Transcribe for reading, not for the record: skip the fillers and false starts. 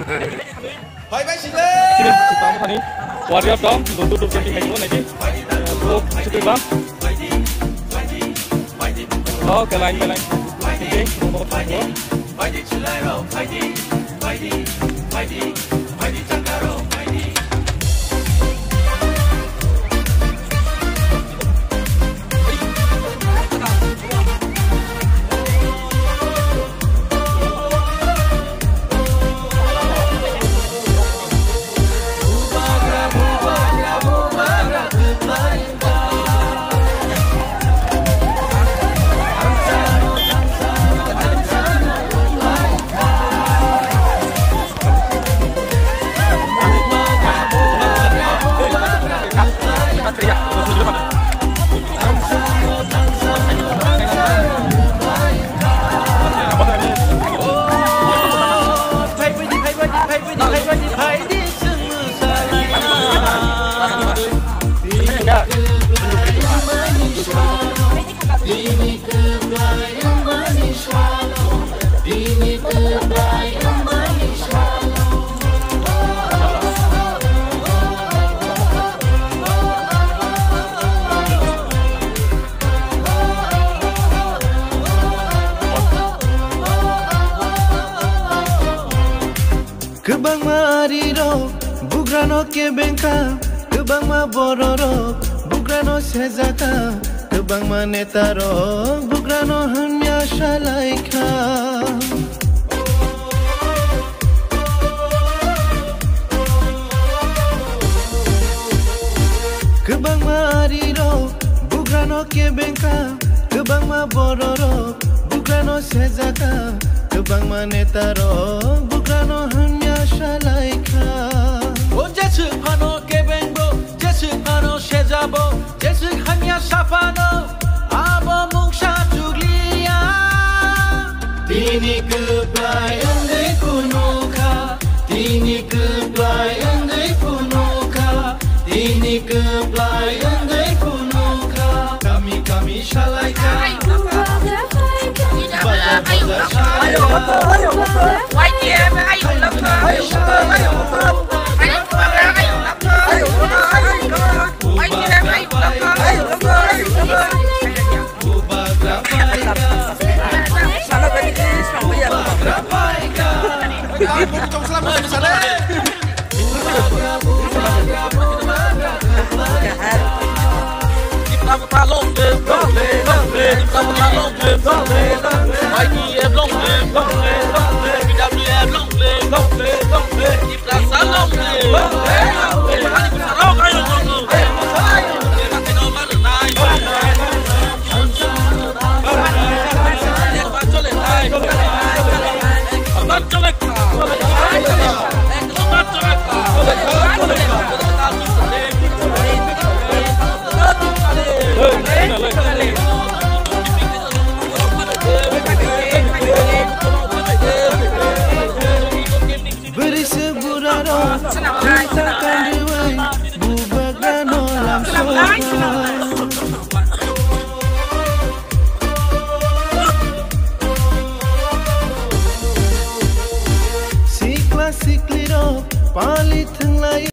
Bye bye xin lên. Xin chào các bạn. Warrior dong, tutup jadi main lagi. Untuk cukup bang. Oh, ke lain. Okey, nomor 2. Kebang mariro, bugrano ke bengka, kebang ma bororo, bugrano sezaka, kebang ma netaro, bugrano hanya shalaika. Kebang mariro, bugrano ke bengka, kebang ma bororo, bugrano sezaka, kebang ma netaro, bugrano hanya shalaika. O jesu pano ke bengo, jesu pano shezabo, jesu hanya safano, abo mungsha juglia. Tini kebayang de kunuka, tini kebayang de kunuka, tini kebayang de kunuka. Kami shalaika. Quay chị em ai cũng lắm thôi. Quay chị em ai cũng lắm thôi. Sao nó cái sao bây giờ? Trong selamat di sana. Kita putar lombe, kita putar lombe, quay chị em lombe, kita beli em lombe, kita sal lombe, kita sarong ayo lombe, kita nomor naik, Beri seburano, ceritakan dewai, bubagrano langsung. Sikla sikliro, palit